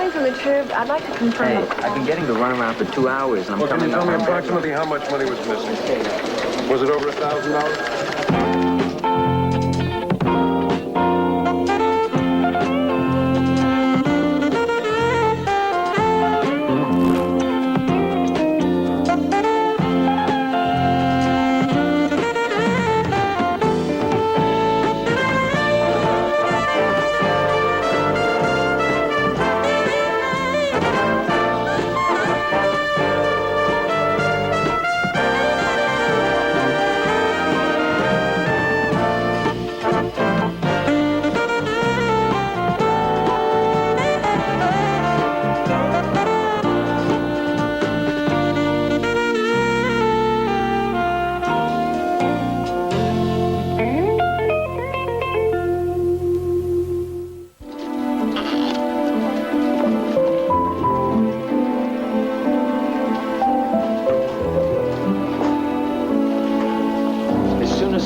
noise in the tube. I'd like to confirm. Hey, I've been getting the runaround for 2 hours, and I'm Can coming you tell me up. approximately how much money was missing? Was it over $1,000?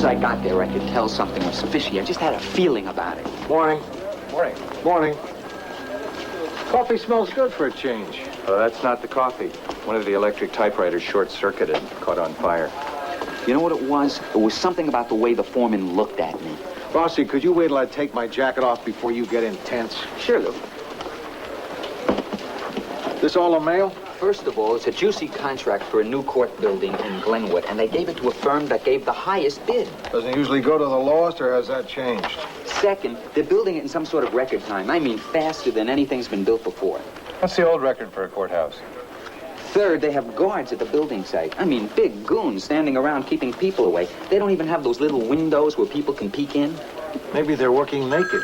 I got there, I could tell something was fishy. I just had a feeling about it. Morning. Morning. Morning. Coffee smells good for a change. That's not the coffee. One of the electric typewriters short-circuited, caught on fire. You know what it was? It was something about the way the foreman looked at me. Bossy, could you wait till I take my jacket off before you get intense? Sure, Lou. This all a mail? First of all, it's a juicy contract for a new court building in Glenwood, and they gave it to a firm that gave the highest bid. Doesn't it usually go to the lowest, or has that changed? Second, they're building it in some sort of record time. I mean, faster than anything's been built before. What's the old record for a courthouse? Third, they have guards at the building site. I mean, big goons standing around keeping people away. They don't even have those little windows where people can peek in. Maybe they're working naked.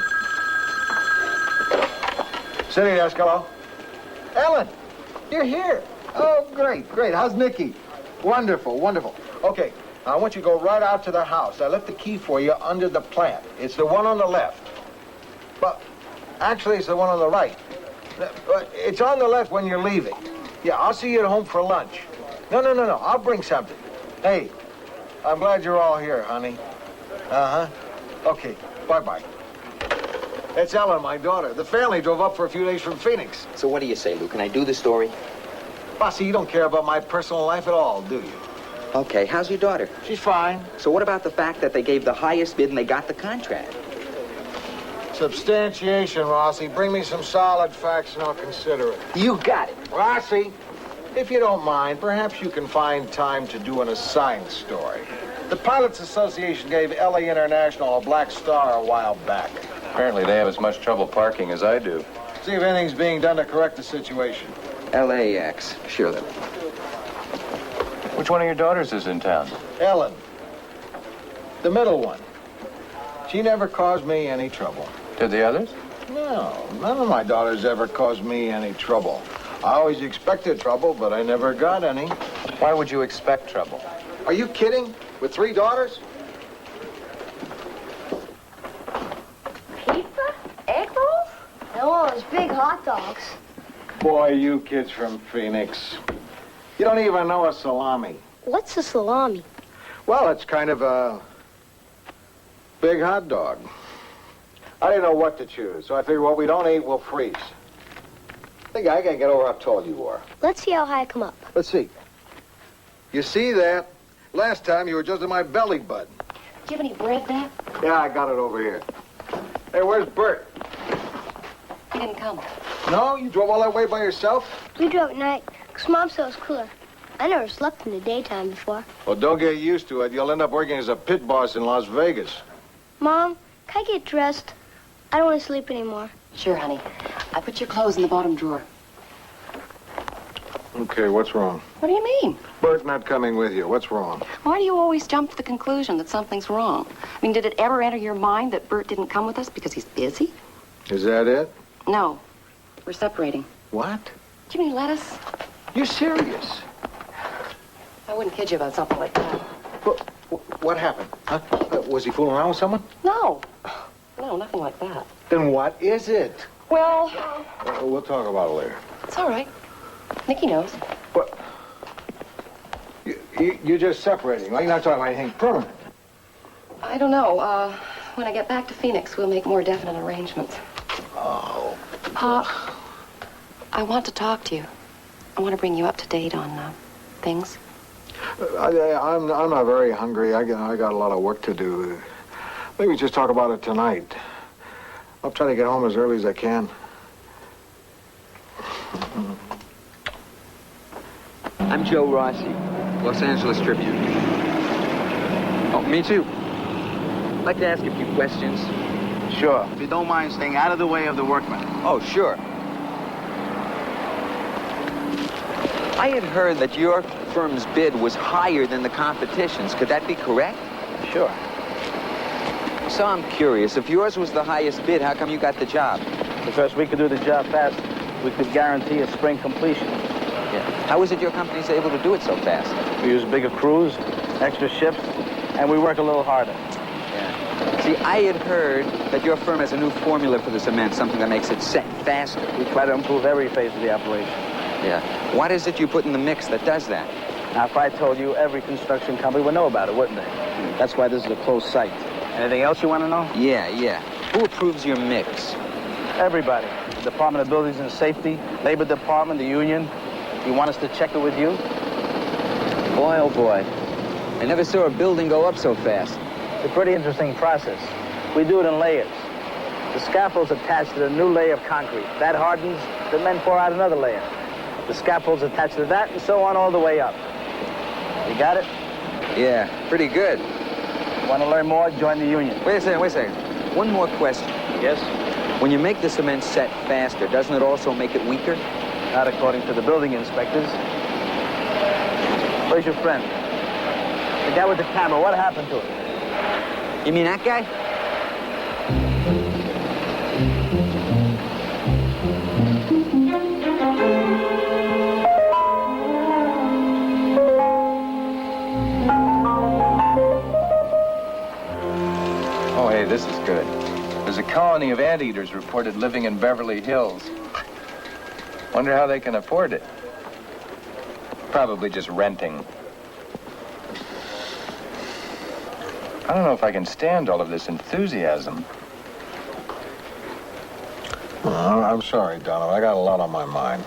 Sitting desk, hello. Ellen, you're here. Oh, great, great. How's Nicky? Wonderful, wonderful. Okay, I want you to go right out to the house. I left the key for you under the plant. It's the one on the left. But actually, it's the one on the right. It's on the left when you're leaving. Yeah, I'll see you at home for lunch. No. I'll bring something. Hey, I'm glad you're all here, honey. Uh-huh. Okay, bye-bye. It's Ellen, my daughter. The family drove up for a few days from Phoenix. So what do you say, Lou? Can I do the story? Bossy, you don't care about my personal life at all, do you? Okay, how's your daughter? She's fine. So what about the fact that they gave the highest bid and they got the contract? Substantiation, Rossi. Bring me some solid facts and I'll consider it. You got it. Rossi, if you don't mind, perhaps you can find time to do an assigned story. The Pilots Association gave LA International a black star a while back. Apparently they have as much trouble parking as I do. See if anything's being done to correct the situation. LAX, sure, Lou. Which one of your daughters is in town? Ellen, the middle one. She never caused me any trouble. Did the others? No, none of my daughters ever caused me any trouble. I always expected trouble, but I never got any. Why would you expect trouble? Are you kidding? With 3 daughters? Pizza? Egg rolls? No, it's big hot dogs. Boy, you kids from Phoenix. You don't even know a salami. What's a salami? Well, it's kind of a big hot dog. I didn't know what to choose, so I figured what we don't eat, we'll freeze. Think I can get over how tall you are. Let's see how high I come up. Let's see. You see that? Last time you were just in my belly button. Do you have any bread there? Yeah, I got it over here. Hey, where's Bert? He didn't come. No? You drove all that way by yourself? We drove at night, because Mom said it was cooler. I never slept in the daytime before. Well, don't get used to it. You'll end up working as a pit boss in Las Vegas. Mom, can I get dressed? I don't want to sleep anymore. Sure, honey. I put your clothes in the bottom drawer. Okay, what's wrong? What do you mean? Bert not coming with you. What's wrong? Why do you always jump to the conclusion that something's wrong? I mean, did it ever enter your mind that Bert didn't come with us because he's busy? Is that it? No. We're separating. What? Do you mean lettuce? You serious? I wouldn't kid you about something like that. What happened? Huh? Was he fooling around with someone? No. No, nothing like that. Then what is it? Well, We'll talk about it later. it's all right. Nicky knows. What? You're just separating, right? You're not talking about anything permanent. I don't know. When I get back to Phoenix, we'll make more definite arrangements. Oh. I want to talk to you. I want to bring you up to date on things. I'm not very hungry. I got a lot of work to do. Maybe just talk about it tonight. I'll try to get home as early as I can. I'm Joe Rossi, Los Angeles Tribune. Oh, me too. I'd like to ask a few questions. Sure. If you don't mind staying out of the way of the workmen. Oh, sure. I had heard that your firm's bid was higher than the competition's. Could that be correct? Sure. So I'm curious, if yours was the highest bid, how come you got the job? Because we could do the job fast. We could guarantee a spring completion. Yeah. How is it your company's able to do it so fast? We use bigger crews, extra shifts, and we work a little harder. Yeah. See, I had heard that your firm has a new formula for the cement, something that makes it set faster. We try to improve every phase of the operation. Yeah. What is it you put in the mix that does that? Now, if I told you, every construction company would know about it, wouldn't they? That's why this is a closed site. Anything else you want to know? Yeah. Who approves your mix? Everybody. The Department of Buildings and Safety, Labor Department, the union. You want us to check it with you? Boy, oh boy. I never saw a building go up so fast. It's a pretty interesting process. We do it in layers. The scaffold's attached to the new layer of concrete. That hardens, the men pour out another layer. The scaffold's attached to that, and so on all the way up. You got it? Yeah, pretty good. Want to learn more? Join the union. Wait a second. One more question. Yes? When you make the cement set faster, doesn't it also make it weaker? Not according to the building inspectors. Where's your friend? The guy with the camera, what happened to him? You mean that guy? Oh, hey, this is good. There's a colony of anteaters reported living in Beverly Hills. Wonder how they can afford it. Probably just renting. I don't know if I can stand all of this enthusiasm. Oh, I'm sorry, Donovan. I got a lot on my mind.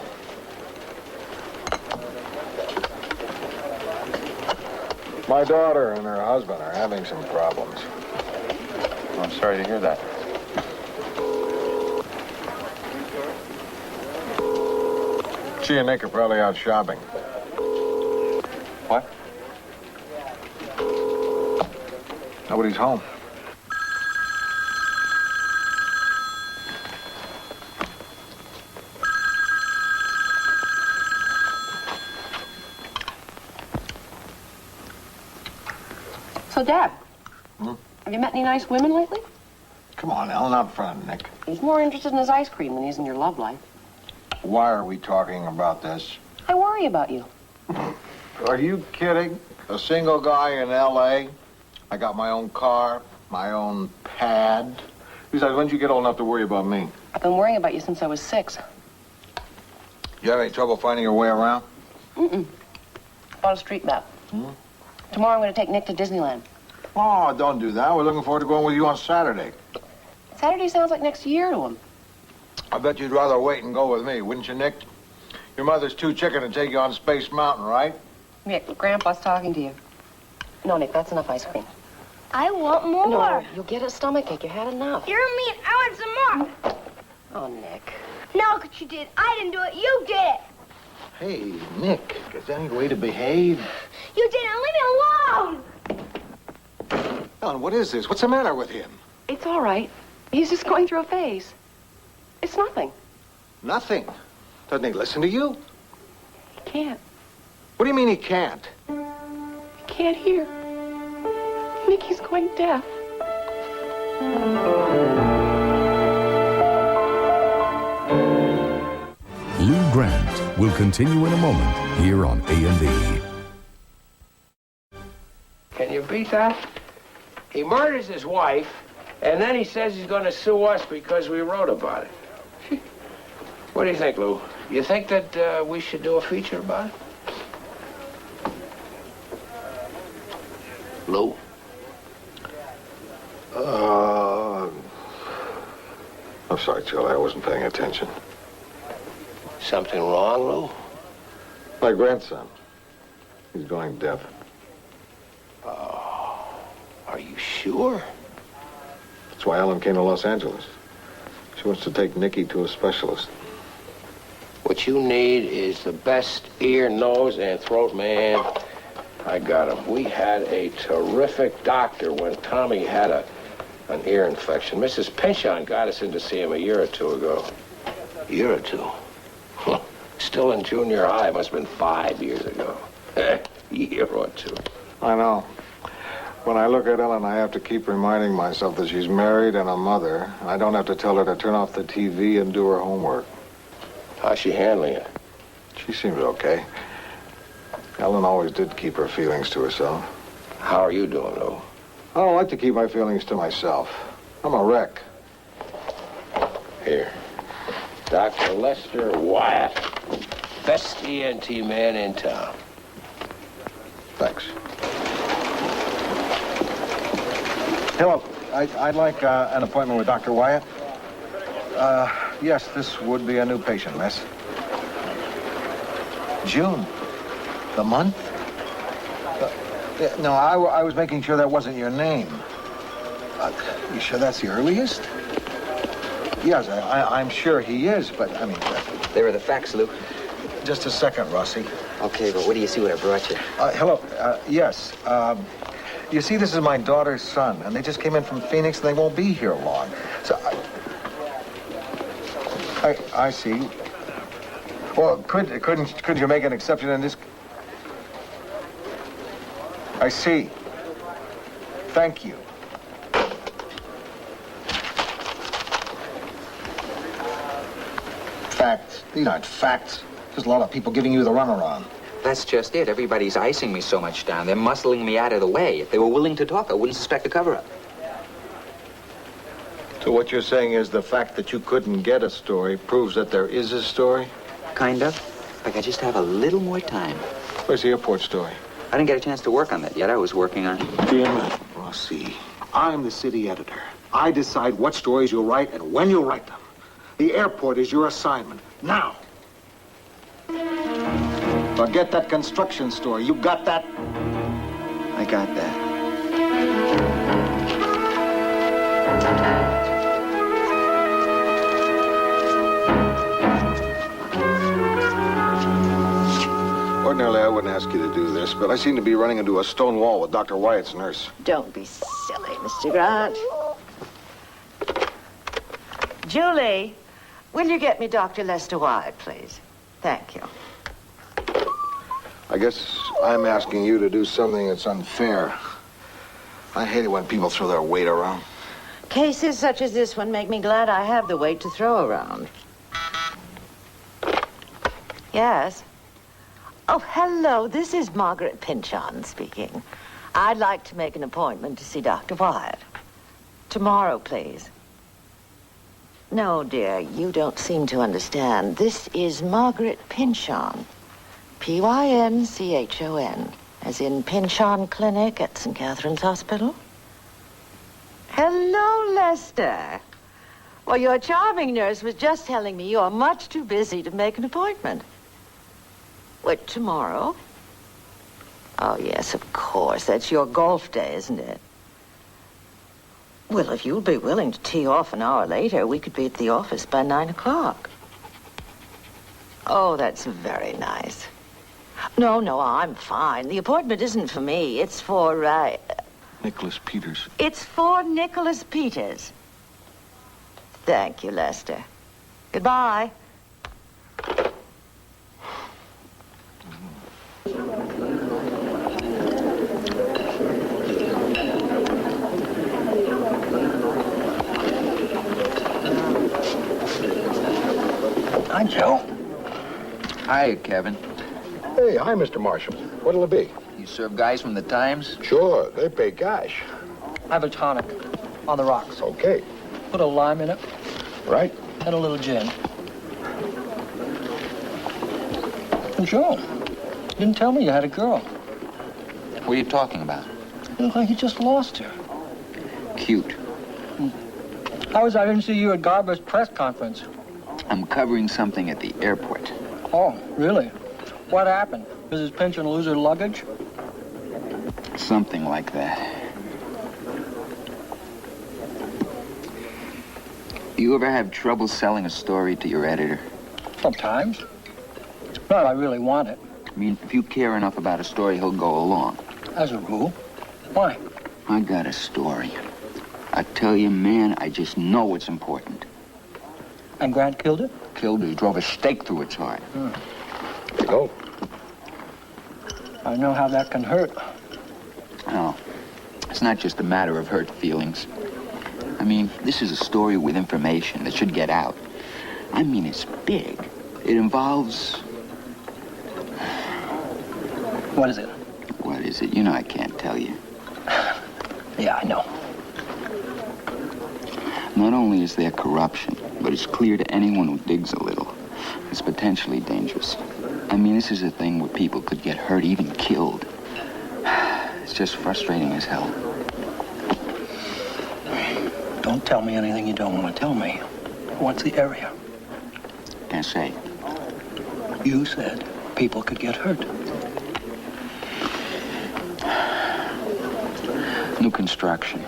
My daughter and her husband are having some problems. Well, I'm sorry to hear that. She and Nick are probably out shopping. What? Nobody's home. So, Dad, have you met any nice women lately? Come on, Ellen, not in front of Nick. He's more interested in his ice cream than he is in your love life. Why are we talking about this? I worry about you. Are you kidding? A single guy in L.A.? I got my own car, my own pad. Besides, when did you get old enough to worry about me? I've been worrying about you since I was 6. You have any trouble finding your way around? Bought a street map. Tomorrow I'm going to take Nick to Disneyland. Oh, don't do that. We're looking forward to going with you on Saturday. Saturday sounds like next year to him. I bet you'd rather wait and go with me, wouldn't you, Nick? Your mother's too chicken to take you on Space Mountain, right? Nick, Grandpa's talking to you. No, Nick, that's enough ice cream. I want more. No, you'll get a stomachache. You had enough. You're mean. I want some more. Oh, Nick. No, look what you did. I didn't do it. You did it. Hey, Nick, is there any way to behave? You didn't. Leave me alone. Ellen, what is this? What's the matter with him? It's all right. He's just going through a phase. It's nothing. Nothing. Doesn't he listen to you? He can't. What do you mean he can't? He can't hear. Nick, he's going deaf. Lou Grant will continue in a moment here on A&E. Can you beat that? He murders his wife, and then he says he's going to sue us because we wrote about it. What do you think, Lou? You think that we should do a feature about it? Lou? I'm sorry, Charlie. I wasn't paying attention. Something wrong, Lou? My grandson. He's going deaf. Oh, are you sure? That's why Ellen came to Los Angeles. She wants to take Nicky to a specialist. What you need is the best ear, nose, and throat man. I got him. We had a terrific doctor when Tommy had an ear infection. Mrs. Pinchon got us in to see him a year or two ago. A year or two? Still in junior high. Must have been 5 years ago. A year or two. I know. When I look at Ellen, I have to keep reminding myself that she's married and a mother. I don't have to tell her to turn off the TV and do her homework. How's she handling it? She seems okay. Ellen always did keep her feelings to herself. How are you doing, Lou? I don't like to keep my feelings to myself. I'm a wreck. Here. Dr. Lester Wyatt. Best ENT man in town. Thanks. Hello. I'd like an appointment with Dr. Wyatt. Yes, this would be a new patient, miss. June. The month? No, I was making sure that wasn't your name. You sure that's the earliest? Yes, I'm sure he is, but I mean... There are the facts, Lou. Just a second, Rossi. Okay, but what do you see what I brought you? Hello. Yes. You see, this is my daughter's son, and they just came in from Phoenix, and they won't be here long. So, I see. Well, could you make an exception in this? I see. Thank you. Facts. These aren't facts. Just a lot of people giving you the runaround. That's just it. Everybody's icing me so much down. They're muscling me out of the way. If they were willing to talk, I wouldn't suspect a cover-up. So what you're saying is the fact that you couldn't get a story proves that there is a story? Kind of. Like I just have a little more time. Where's the airport story? I didn't get a chance to work on that yet. I was working on... Damn it, Rossi. I'm the city editor. I decide what stories you'll write and when you'll write them. The airport is your assignment. Now. Forget that construction story. You got that? I got that. Ordinarily, I wouldn't ask you to do this, but I seem to be running into a stone wall with Dr. Wyatt's nurse. Don't be silly, Mr. Grant. Julie, will you get me Dr. Lester Wyatt, please? Thank you. I guess I'm asking you to do something that's unfair. I hate it when people throw their weight around. Cases such as this one make me glad I have the weight to throw around. Yes? Oh, hello. This is Margaret Pinchon speaking. I'd like to make an appointment to see Dr. Wyatt. Tomorrow, please. No, dear, you don't seem to understand. This is Margaret Pinchon. P-Y-N-C-H-O-N, as in Pinchon Clinic at St. Catherine's Hospital. Hello, Lester. Well, your charming nurse was just telling me you're much too busy to make an appointment. What, tomorrow? Oh, yes, of course. That's your golf day, isn't it? Well, if you'll be willing to tee off an hour later, we could be at the office by 9 o'clock. Oh, that's very nice. No, I'm fine. The appointment isn't for me. It's for, Nicholas Peters. It's for Nicholas Peters. Thank you, Lester. Goodbye. Hi, Joe. Hi, Kevin. Hey, hi, Mr. Marshall. What'll it be? You serve guys from the Times? Sure, they pay cash. I have a tonic on the rocks. Okay. Put a lime in it Right. and a little gin. Joe, you didn't tell me you had a girl. What are you talking about? You look like you just lost her. Cute. I didn't see you at Garber's press conference. I'm covering something at the airport. Oh, really? What happened? Mrs. Pynchon lose her luggage? Something like that. You ever have trouble selling a story to your editor? Sometimes. Not if I really want it. I mean, if you care enough about a story, he'll go along. As a rule. Why? I got a story. I tell you, man, I just know it's important. And Grant killed it? Killed it. He drove a stake through its heart. Go. I know how that can hurt. No. It's not just a matter of hurt feelings. I mean, this is a story with information that should get out. I mean, it's big. It involves... What is it? What is it? You know I can't tell you. Yeah, I know. Not only is there corruption, but it's clear to anyone who digs a little. It's potentially dangerous. I mean, this is a thing where people could get hurt, even killed. It's just frustrating as hell. Don't tell me anything you don't want to tell me. What's the area? Can't say. You said people could get hurt. New construction.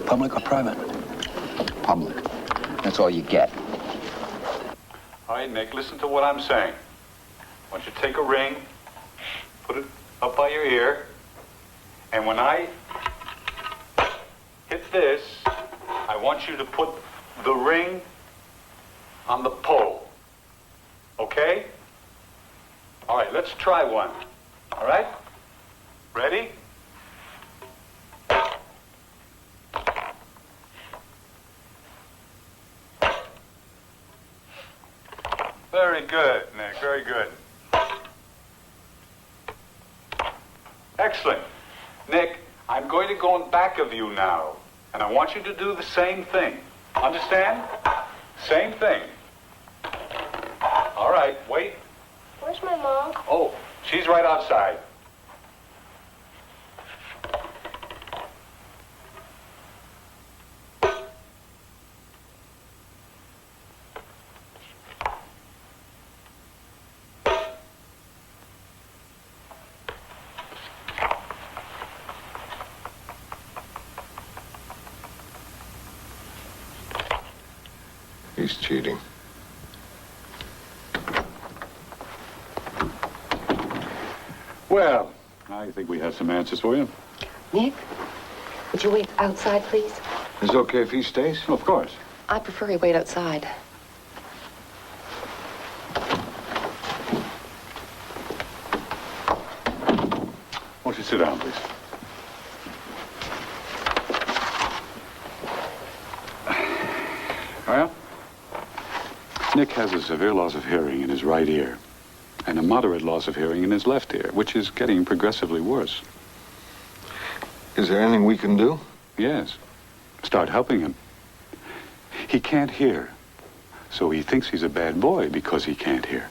Public or private? Public. That's all you get. All right, Nick, listen to what I'm saying. I want you to take a ring, put it up by your ear, and when I hit this, I want you to put the ring on the pole. Okay? All right, let's try one. All right? Ready? Very good, Nick, very good. Excellent. Nick, I'm going to go in back of you now, and I want you to do the same thing. Understand? Same thing. All right, wait. Where's my mom? Oh, she's right outside. He's cheating. Well, I think we have some answers for you. Nick, would you wait outside, please? Is it okay if he stays? Of course. I prefer he wait outside. Won't you sit down, please? Well, Nick has a severe loss of hearing in his right ear and a moderate loss of hearing in his left ear, which is getting progressively worse. Is there anything we can do? Yes. Start helping him. He can't hear, so he thinks he's a bad boy because he can't hear.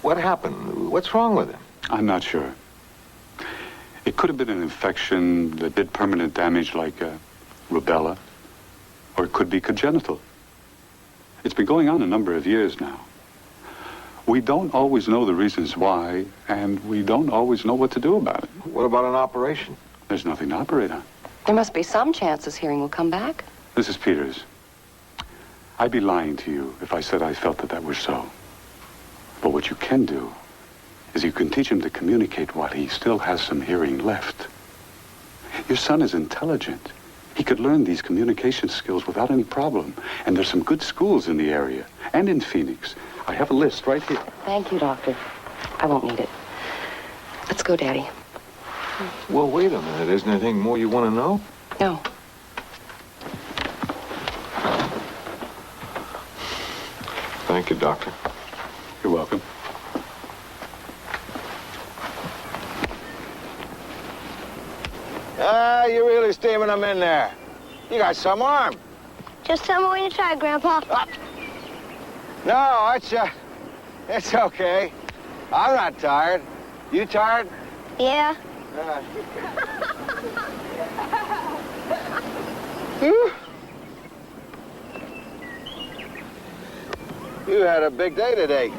What happened? What's wrong with him? I'm not sure. It could have been an infection that did permanent damage like rubella, or it could be congenital. It's been going on a number of years now. We don't always know the reasons why, and we don't always know what to do about it. What about an operation? There's nothing to operate on. There must be some chance his hearing will come back. Mrs. Peters, I'd be lying to you if I said I felt that that were so. But what you can do is you can teach him to communicate while he still has some hearing left. Your son is intelligent. He could learn these communication skills without any problem. And there's some good schools in the area and in Phoenix. I have a list right here. Thank you, Doctor. I won't need it. Let's go, Daddy. Well, wait a minute. Isn't there anything more you want to know? No. Thank you, Doctor. You're welcome. You're really steaming them in there. You got some arm. Just tell me when you try, Grandpa. No, it's okay. I'm not tired. You tired? Yeah. You had a big day today.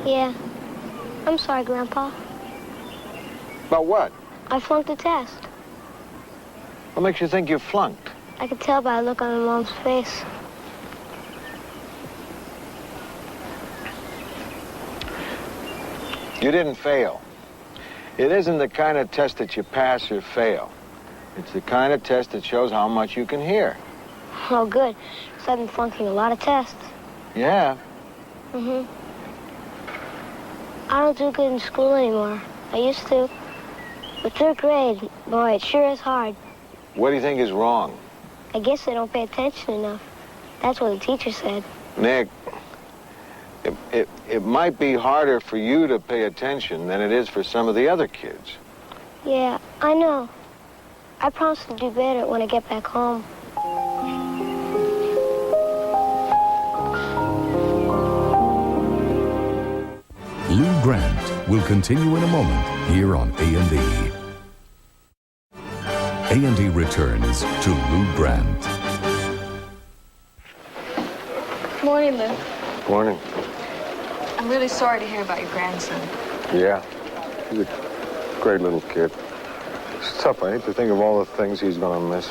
Yeah. I'm sorry, Grandpa. About what? I flunked the test. What makes you think you flunked? I could tell by the look on my mom's face. You didn't fail. It isn't the kind of test that you pass or fail. It's the kind of test that shows how much you can hear. Oh, good. So I've been flunking a lot of tests. Yeah. Mm-hmm. I don't do good in school anymore. I used to. But third grade, boy, it sure is hard. What do you think is wrong? I guess they don't pay attention enough. That's what the teacher said. Nick, it might be harder for you to pay attention than it is for some of the other kids. Yeah, I know. I promise to do better when I get back home. Lou Grant will continue in a moment here on A&E. A&E returns to Lou Grant. Morning, Lou. Morning. I'm really sorry to hear about your grandson. Yeah. He's a great little kid. It's tough. I hate to think of all the things he's going to miss.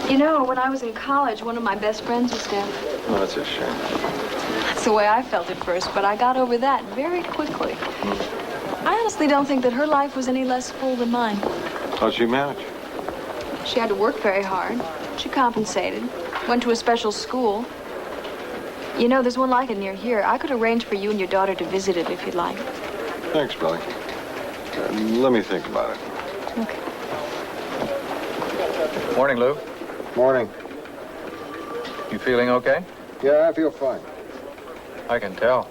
You know, when I was in college, one of my best friends was dead. Oh, that's a shame. That's the way I felt at first, but I got over that very quickly. I honestly don't think that her life was any less full than mine. How'd she manage? She had to work very hard. She compensated. Went to a special school. You know, there's one like it near here. I could arrange for you and your daughter to visit it if you'd like. Thanks, Billy. Let me think about it. Okay. Morning, Lou. Morning. You feeling okay? Yeah, I feel fine. I can tell.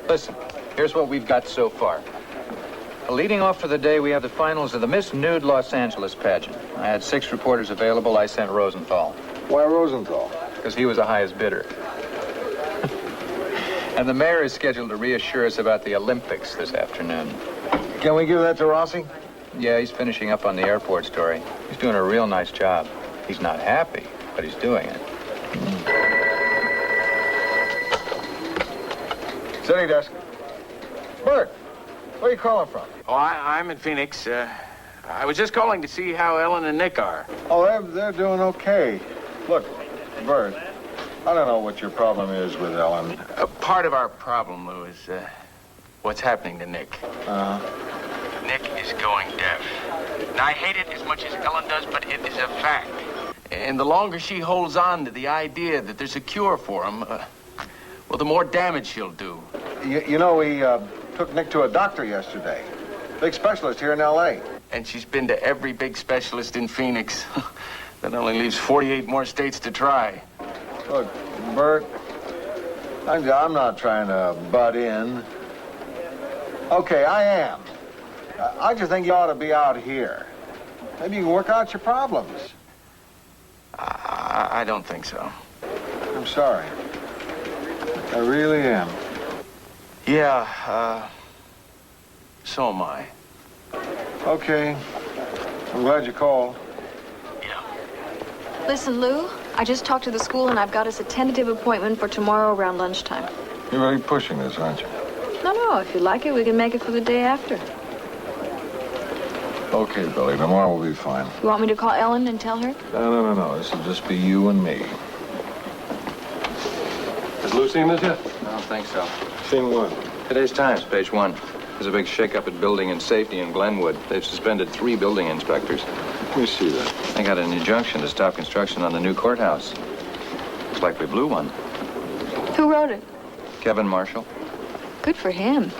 Listen, here's what we've got so far. Leading off for the day, we have the finals of the Miss Nude Los Angeles pageant. I had 6 reporters available. I sent Rosenthal. Why Rosenthal? Because he was the highest bidder. And the mayor is scheduled to reassure us about the Olympics this afternoon. Can we give that to Rossi? Yeah, he's finishing up on the airport story. He's doing a real nice job. He's not happy, but he's doing it. Sitting desk. Bert, where are you calling from? Oh, I'm in Phoenix. I was just calling to see how Ellen and Nick are. Oh, they're doing okay. Look, Bert, I don't know what your problem is with Ellen. Part of our problem, Lou, is what's happening to Nick. Nick is going deaf. And I hate it as much as Ellen does, but it is a fact. And the longer she holds on to the idea that there's a cure for him, well, the more damage she'll do. You know, we took Nick to a doctor yesterday. Big specialist here in L.A. And she's been to every big specialist in Phoenix. That only leaves 48 more states to try. Look, Bert, I'm not trying to butt in. Okay, I am. I just think you ought to be out here. Maybe you can work out your problems. I don't think so. I'm sorry. I really am. Yeah, so am I. Okay. I'm glad you called. Listen, Lou, I just talked to the school and I've got us a tentative appointment for tomorrow around lunchtime. You're really pushing this, aren't you? No, if you like it, we can make it for the day after. Okay, Billy, tomorrow will be fine. You want me to call Ellen and tell her? No. This will just be you and me. Has Lou seen this yet? I don't think so. Seen what? Today's Times, page 1. There's a big shakeup at Building and Safety in Glenwood. They've suspended 3 building inspectors. Let me see that. They got an injunction to stop construction on the new courthouse. Looks like we blew one. Who wrote it? Kevin Marshall. Good for him.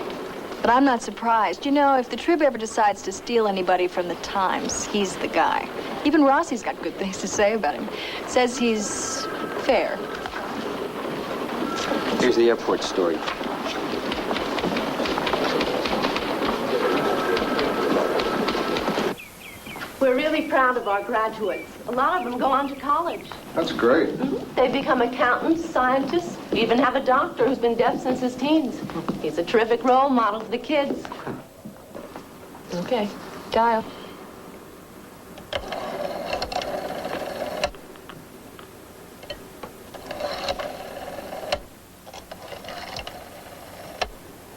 But I'm not surprised. You know, if the Trib ever decides to steal anybody from the Times, he's the guy. Even Rossi's got good things to say about him. Says he's fair. Here's the airport story. We're really proud of our graduates. A lot of them go on to college. That's great. They've become accountants, scientists. We even have a doctor who's been deaf since his teens. He's a terrific role model for the kids. Okay. Dial.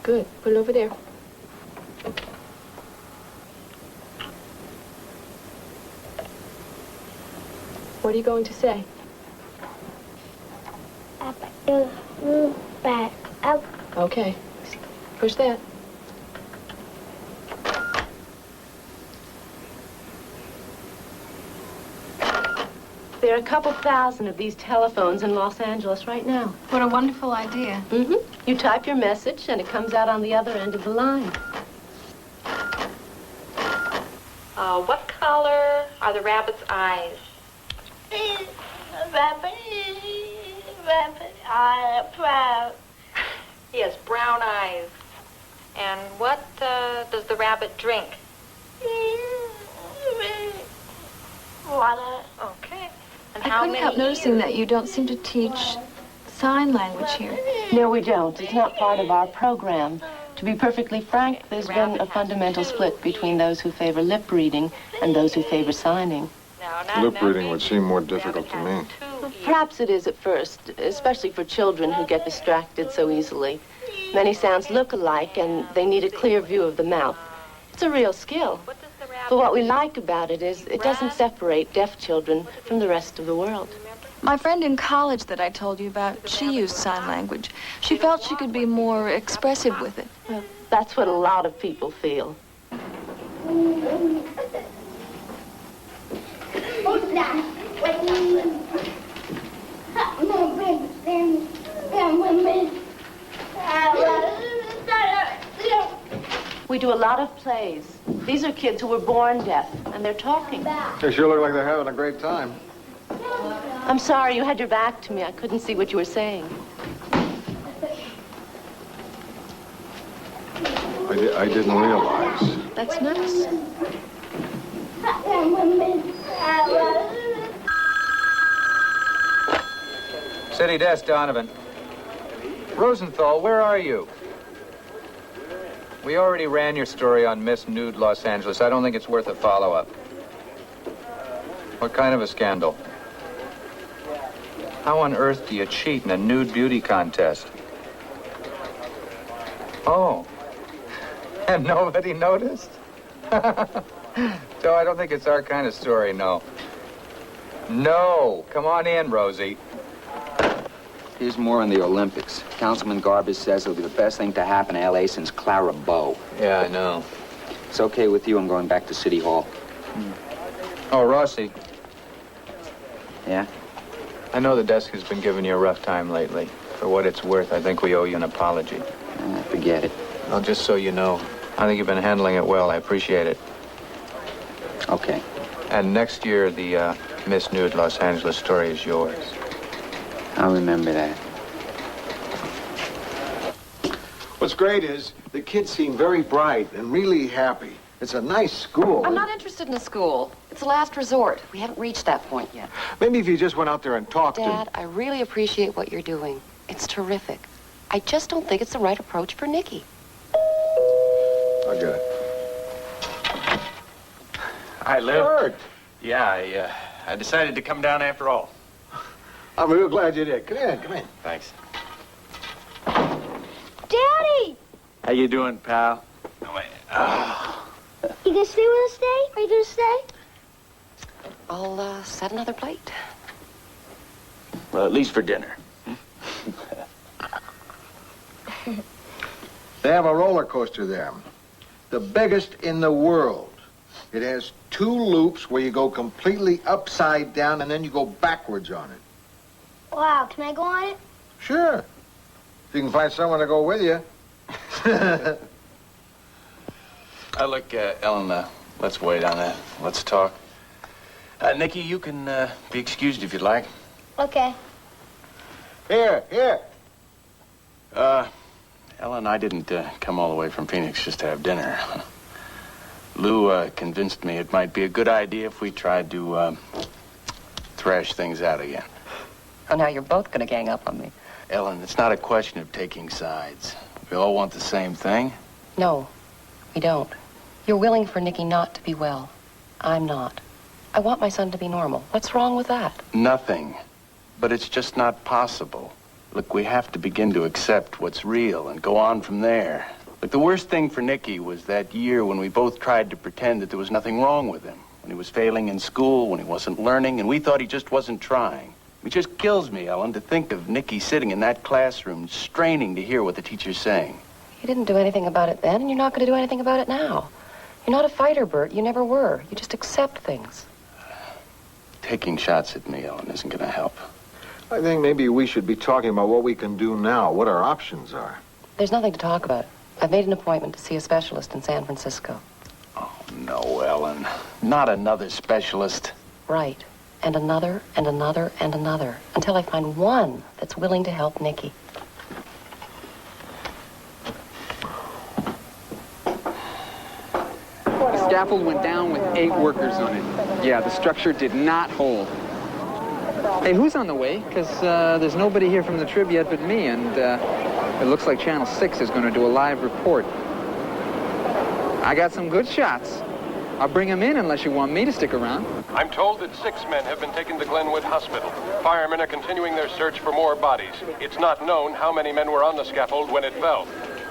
Good. Put it over there. What are you going to say? Back up. Okay. Push that. There are a couple thousand of these telephones in Los Angeles right now. What a wonderful idea. Mm-hmm. You type your message, and it comes out on the other end of the line. What color are the rabbit's eyes? Rabbit are proud. He has brown eyes. And what does the rabbit drink? Water. Okay. And I couldn't help noticing that you don't seem to teach sign language here. No, we don't. It's not part of our program. To be perfectly frank, there's been a fundamental split between those who favor lip reading and those who favor signing. Lip reading would seem more difficult to me. Well, perhaps it is at first, especially for children who get distracted so easily. Many sounds look alike, and they need a clear view of the mouth. It's a real skill. But what we like about it is it doesn't separate deaf children from the rest of the world. My friend in college that I told you about, she used sign language. She felt she could be more expressive with it. Well, that's what a lot of people feel. We do a lot of plays. These are kids who were born deaf, and they're talking. They sure look like they're having a great time. I'm sorry, you had your back to me. I couldn't see what you were saying. I didn't realize. That's nice. City desk, Donovan. Rosenthal, where are you? We already ran your story on Miss Nude Los Angeles. I don't think it's worth a follow-up. What kind of a scandal? How on earth do you cheat in a nude beauty contest? Oh. And nobody noticed? So I don't think it's our kind of story, no. No. Come on in, Rosie. Here's more on the Olympics. Councilman Garbus says it'll be the best thing to happen to L.A. since Clara Bow. Yeah, I know. It's okay with you. I'm going back to City Hall. Oh, Rossi. Yeah? I know the desk has been giving you a rough time lately. For what it's worth, I think we owe you an apology. Forget it. Well, just so you know, I think you've been handling it well. I appreciate it. Okay. And next year, the Miss Nude Los Angeles story is yours. I'll remember that. What's great is the kids seem very bright and really happy. It's a nice school. I'm not interested in the school. It's a last resort. We haven't reached that point yet. Maybe if you just went out there and talked to... Dad, I really appreciate what you're doing. It's terrific. I just don't think it's the right approach for Nicky. I get it. Hi, Lou. Bert. Yeah, I decided to come down after all. I'm real glad you did. Come in. Thanks. Daddy! How you doing, pal? You gonna stay with us today? Are you gonna stay? I'll set another plate. Well, at least for dinner. They have a roller coaster there. The biggest in the world. It has 2 loops where you go completely upside down and then you go backwards on it. Wow, can I go on it? Sure. If you can find someone to go with you. Look, Ellen, let's wait on that. Let's talk. Nicky, you can be excused if you'd like. Okay. Here. Ellen, I didn't come all the way from Phoenix just to have dinner. Lou convinced me it might be a good idea if we tried to thrash things out again. Oh, now you're both gonna gang up on me. Ellen, it's not a question of taking sides. We all want the same thing. No, we don't. You're willing for Nicky not to be well. I'm not. I want my son to be normal. What's wrong with that? Nothing. But it's just not possible. Look, we have to begin to accept what's real and go on from there. Look, the worst thing for Nicky was that year when we both tried to pretend that there was nothing wrong with him. When he was failing in school, when he wasn't learning, and we thought he just wasn't trying. It just kills me, Ellen, to think of Nicky sitting in that classroom, straining to hear what the teacher's saying. You didn't do anything about it then, and you're not going to do anything about it now. You're not a fighter, Bert. You never were. You just accept things. Taking shots at me, Ellen, isn't going to help. I think maybe we should be talking about what we can do now, what our options are. There's nothing to talk about. I've made an appointment to see a specialist in San Francisco. Oh, no, Ellen. Not another specialist. Right. And another, and another, and another. Until I find one that's willing to help Nicky. The scaffold went down with 8 workers on it. Yeah, the structure did not hold. Hey, who's on the way? Because there's nobody here from the Trib yet but me, and it looks like Channel 6 is going to do a live report. I got some good shots. I'll bring them in unless you want me to stick around. I'm told that 6 men have been taken to Glenwood Hospital. Firemen are continuing their search for more bodies. It's not known how many men were on the scaffold when it fell.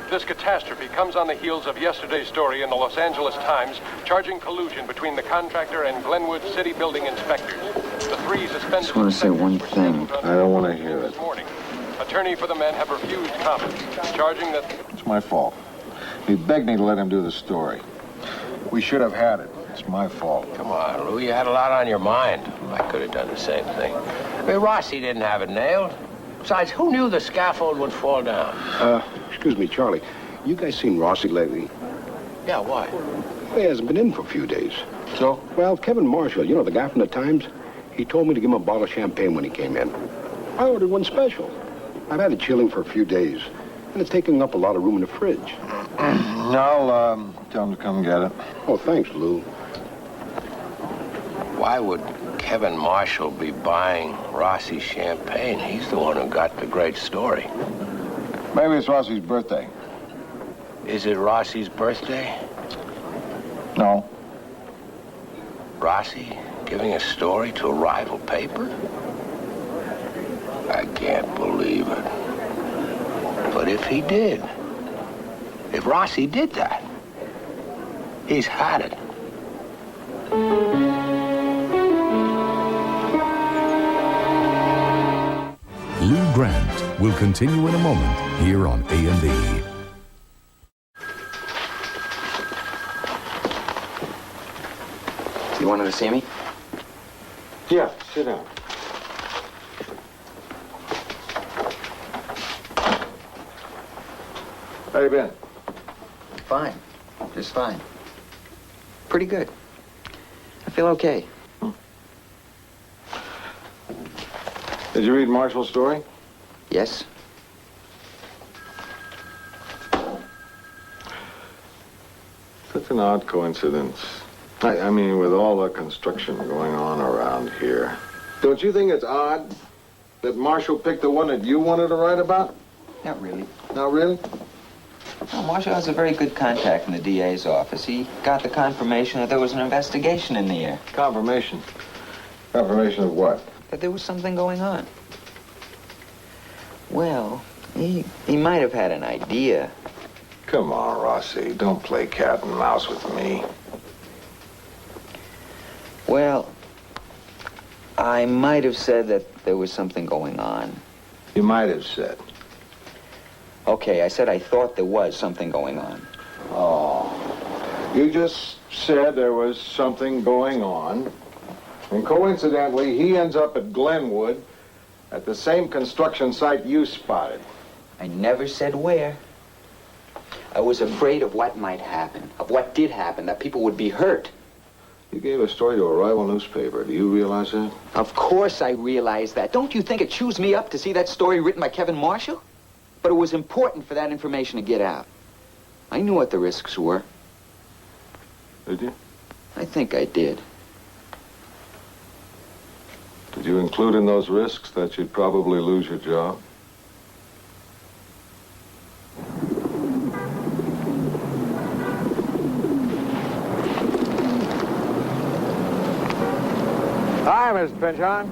This catastrophe comes on the heels of yesterday's story in the Los Angeles Times charging collusion between the contractor and Glenwood city building inspectors. The 3 suspended... I just want to say one thing. I don't want to hear it. This morning, attorney for the men have refused comment, charging that... It's my fault. He begged me to let him do the story. We should have had it. It's my fault. Come on, Lou, you had a lot on your mind. I could have done the same thing. I mean, Rossi didn't have it nailed. Besides, who knew the scaffold would fall down? Excuse me, Charlie. You guys seen Rossi lately? Yeah, why? He hasn't been in for a few days. So? Well, Kevin Marshall, you know, the guy from the Times, he told me to give him a bottle of champagne when he came in. I ordered one special. I've had it chilling for a few days, and it's taking up a lot of room in the fridge. I'll tell him to come get it. Oh, thanks, Lou. Why would Kevin Marshall be buying Rossi's champagne? He's the one who got the great story. Maybe it's Rossi's birthday. Is it Rossi's birthday? No. Rossi giving a story to a rival paper? I can't believe it. But if he did, if Rossi did that, he's had it. Lou Grant will continue in a moment here on A&E. You wanted to see me? Yeah, sit down. How you been? Fine. Just fine. Pretty good. I feel okay. Did you read Marshall's story? Yes. Such an odd coincidence. I mean, with all the construction going on around here. Don't you think it's odd that Marshall picked the one that you wanted to write about? Not really. Not really? Well, Marshall has a very good contact in the DA's office. He got the confirmation that there was an investigation in the air. Confirmation? Confirmation of what? That there was something going on. Well, he might have had an idea. Come on, Rossi. Don't play cat and mouse with me. Well, I might have said that there was something going on. You might have said. Okay, I said I thought there was something going on. Oh. You just said there was something going on. And coincidentally, he ends up at Glenwood at the same construction site you spotted. I never said where. I was afraid of what might happen, of what did happen, that people would be hurt. You gave a story to a rival newspaper. Do you realize that? Of course I realize that. Don't you think it chews me up to see that story written by Kevin Marshall? But it was important for that information to get out. I knew what the risks were. Did you? I think I did. Did you include in those risks that you'd probably lose your job? Hi, Mr. Pinchon.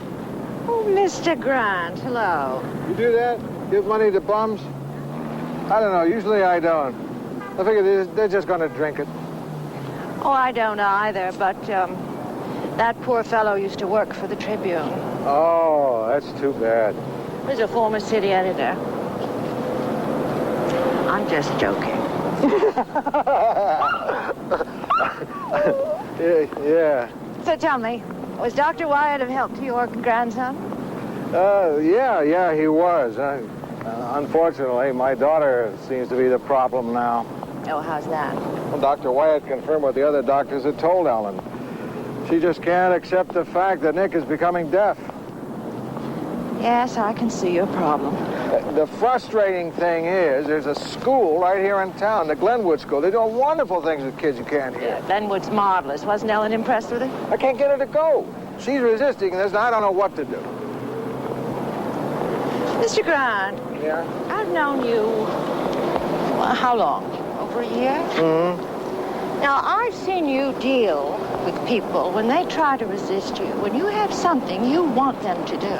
Oh, Mr. Grant, hello. You do that? Give money to bums? I don't know. Usually I don't. I figure they're just going to drink it. Oh, I don't either, but that poor fellow used to work for the Tribune. Oh, that's too bad. He's a former city editor. I'm just joking. Yeah. So tell me, was Dr. Wyatt of help to your grandson? Yeah, he was. Unfortunately, my daughter seems to be the problem now. Oh, how's that? Well, Dr. Wyatt confirmed what the other doctors had told Ellen. She just can't accept the fact that Nick is becoming deaf. Yes, I can see your problem. The frustrating thing is, there's a school right here in town, the Glenwood School. They're doing wonderful things with kids who can't hear. Yeah, Glenwood's marvelous. Wasn't Ellen impressed with it? I can't get her to go. She's resisting this, and I don't know what to do. Mr. Grant. Yeah? I've known you, well, how long? Over a year? Mm-hmm. Now, I've seen you deal with people when they try to resist you, when you have something you want them to do.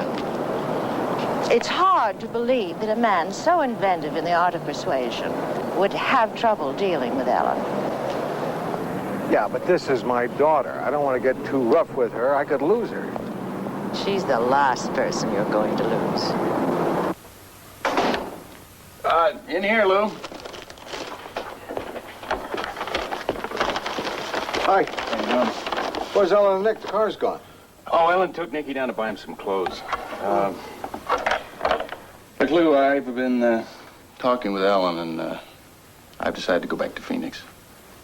It's hard to believe that a man so inventive in the art of persuasion would have trouble dealing with Ellen. Yeah, but this is my daughter. I don't want to get too rough with her. I could lose her. She's the last person you're going to lose. In here, Lou. Hi. How you doing? Where's Ellen and Nick? The car's gone. Oh, Ellen took Nicky down to buy him some clothes. Look, Lou, I've been talking with Ellen, and I've decided to go back to Phoenix.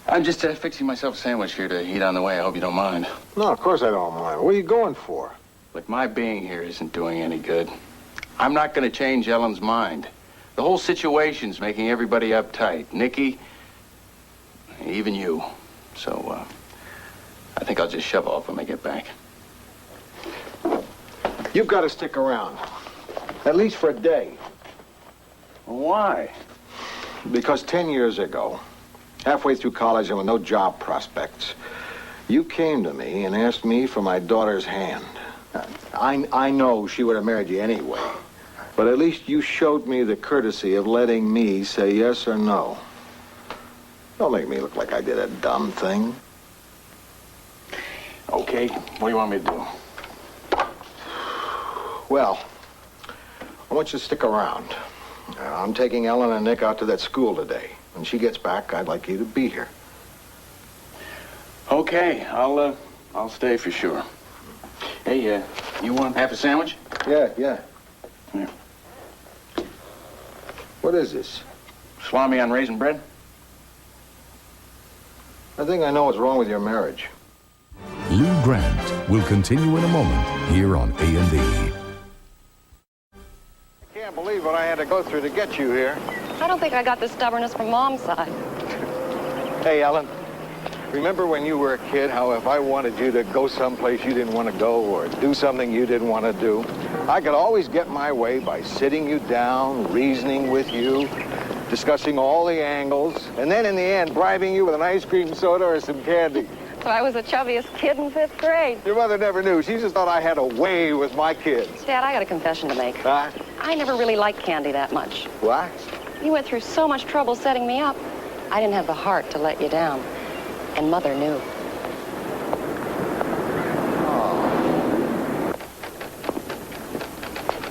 I'm just fixing myself a sandwich here to eat on the way. I hope you don't mind. No, of course I don't mind. What are you going for? Look, my being here isn't doing any good. I'm not going to change Ellen's mind. The whole situation's making everybody uptight. Nicky, even you. So, I think I'll just shove off when I get back. You've got to stick around. At least for a day. Why? Because 10 years ago, halfway through college and with no job prospects, you came to me and asked me for my daughter's hand. I know she would have married you anyway, but at least you showed me the courtesy of letting me say yes or no. Don't make me look like I did a dumb thing. Okay, what do you want me to do? Well, I want you to stick around. I'm taking Ellen and Nick out to that school today. When she gets back, I'd like you to be here. Okay, I'll stay for sure. Hey, you want half a sandwich? Yeah. Here. What is this? Salami on raisin bread? I think I know what's wrong with your marriage. Lou Grant will continue in a moment here on A&E. I can't believe what I had to go through to get you here. I don't think I got the stubbornness from Mom's side. Hey, Ellen, remember when you were a kid how if I wanted you to go someplace you didn't want to go or do something you didn't want to do, I could always get my way by sitting you down, reasoning with you, discussing all the angles, and then in the end, bribing you with an ice cream soda or some candy. So I was the chubbiest kid in 5th grade. Your mother never knew. She just thought I had a way with my kids. Dad, I got a confession to make. Huh? I never really liked candy that much. What? You went through so much trouble setting me up. I didn't have the heart to let you down. And Mother knew.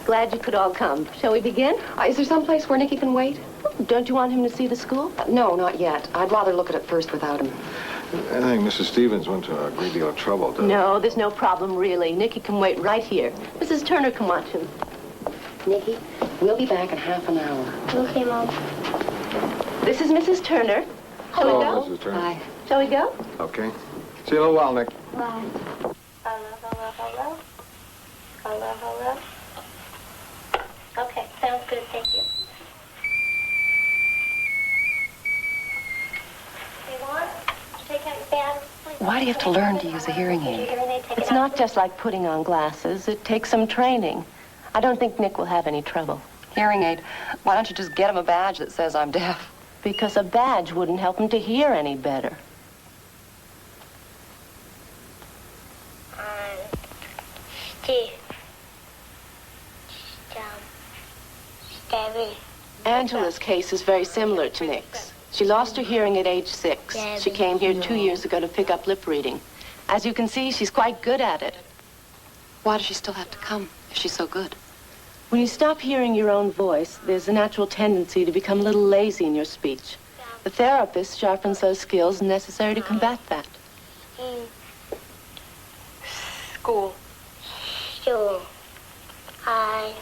Glad you could all come. Shall we begin? Is there some place where Nicky can wait? Don't you want him to see the school? No, not yet. I'd rather look at it first without him. I think Mrs. Stevens went to a great deal of trouble to... No, there's no problem, really. Nicky can wait right here. Mrs. Turner can watch him. Nicky, we'll be back in half an hour. Okay, Mom. This is Mrs. Turner. Shall we go? Mrs. Turner. Bye. Shall we go? Okay. See you in a little while, Nick. Bye. Hello. Hello. Okay, sounds good. Thank you. Why do you have to learn to use a hearing aid? It's not just like putting on glasses. It takes some training. I don't think Nick will have any trouble. Hearing aid? Why don't you just get him a badge that says I'm deaf? Because a badge wouldn't help him to hear any better. Steve. Steve. Angela's case is very similar to Nick's. She lost her hearing at age 6. She came here 2 years ago to pick up lip reading. As you can see, she's quite good at it. Why does she still have to come if she's so good? When you stop hearing your own voice, there's a natural tendency to become a little lazy in your speech. The therapist sharpens those skills necessary to combat that. School. Stool. I.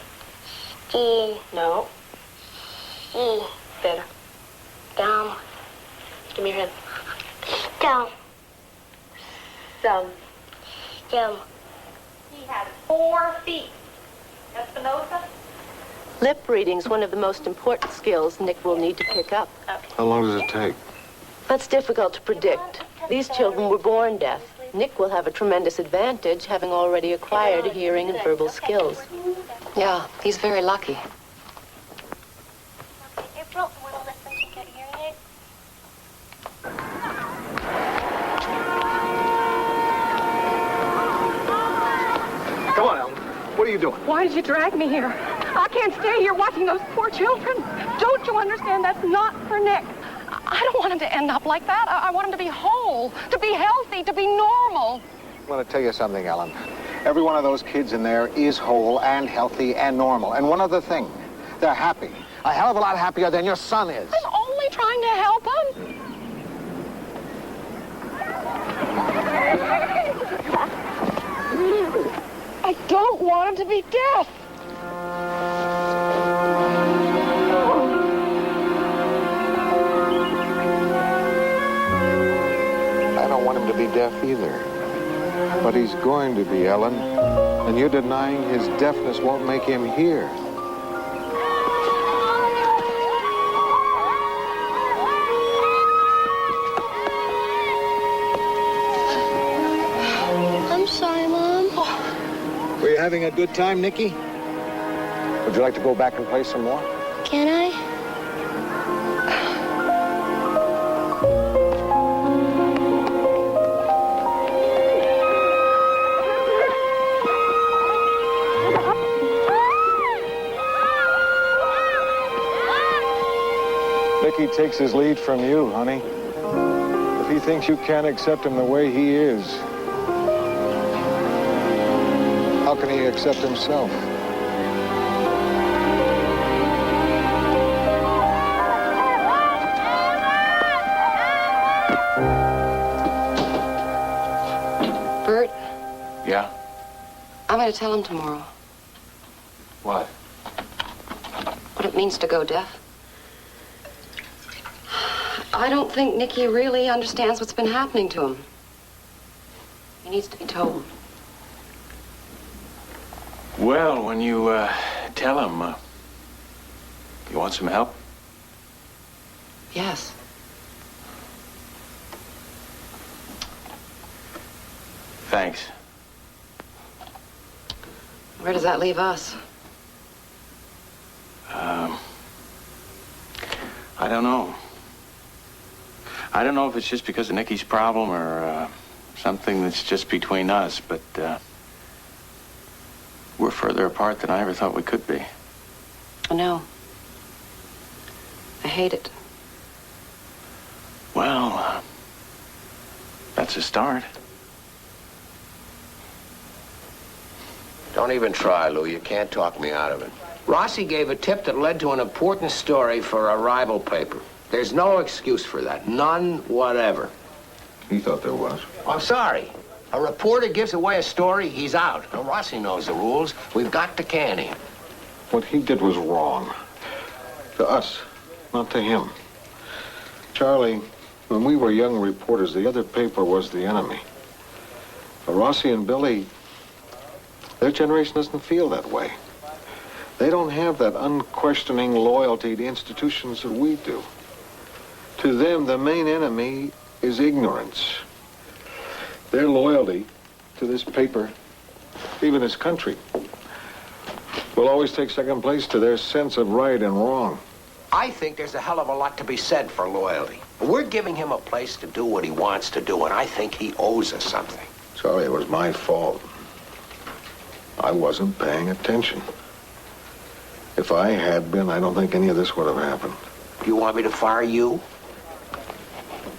Steam. No. E. Better. Down. Give me your hand. Down. Some. Stem. He has 4 feet. Espinosa? Lip reading's one of the most important skills Nick will need to pick up. How long does it take? That's difficult to predict. These children were born deaf. Nick will have a tremendous advantage, having already acquired hearing and verbal skills. Yeah, he's very lucky. April, want to listen to get hearing aid? Come on, Ellen. What are you doing? Why did you drag me here? I can't stay here watching those poor children. Don't you understand? That's not for Nick. I don't want him to end up like that. I want him to be whole, to be healthy, to be normal. I want to tell you something, Ellen. Every one of those kids in there is whole and healthy and normal. And one other thing, they're happy. A hell of a lot happier than your son is. I'm only trying to help him. I don't want him to be deaf. I don't want him to be deaf either. But he's going to be, Ellen. And you're denying his deafness won't make him hear. I'm sorry, Mom. Were you having a good time, Nicky? Would you like to go back and play some more? Can I? Nicky takes his lead from you, honey. If he thinks you can't accept him the way he is, how can he accept himself? Bert, Yeah? I'm going to tell him tomorrow What? what it means to go deaf. I don't think Nicky really understands what's been happening to him. He needs to be told. Well, when you tell him, you want some help? Yes. Thanks. Where does that leave us? I don't know. I don't know if it's just because of Nicky's problem or something that's just between us, but we're further apart than I ever thought we could be. I know. I hate it. Well, that's a start. Don't even try, Lou. You can't talk me out of it. Rossi gave a tip that led to an important story for a rival paper. There's no excuse for that. None whatever. He thought there was. I'm sorry. A reporter gives away a story, he's out. Now, Rossi knows the rules. We've got to can him. What he did was wrong. To us, not to him. Charlie, when we were young reporters, the other paper was the enemy. But Rossi and Billy, their generation doesn't feel that way. They don't have that unquestioning loyalty to institutions that we do. To them, the main enemy is ignorance. Their loyalty to this paper, even this country, will always take second place to their sense of right and wrong. I think there's a hell of a lot to be said for loyalty. We're giving him a place to do what he wants to do, and I think he owes us something. Charlie, it was my fault. I wasn't paying attention. If I had been, I don't think any of this would have happened. You want me to fire you?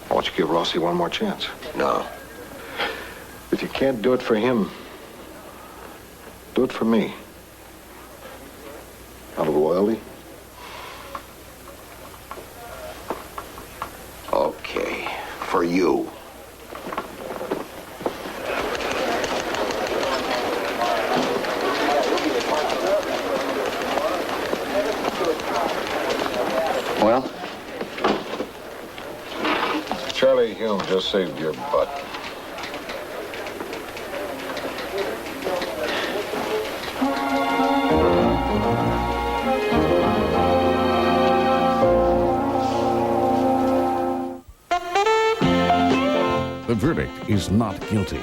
Why don't you give Rossi one more chance? No. If you can't do it for him, do it for me. Out of loyalty? Okay, for you. Well? Charlie Hume just saved your butt. The verdict is not guilty.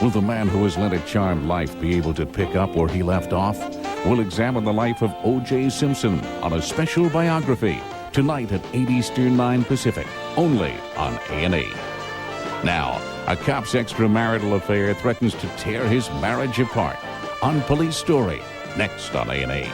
Will the man who has led a charmed life be able to pick up where he left off? We'll examine the life of O.J. Simpson on a special biography tonight at 8 Eastern, 9 Pacific, only on A&E. Now, a cop's extramarital affair threatens to tear his marriage apart. On Police Story, next on A&E.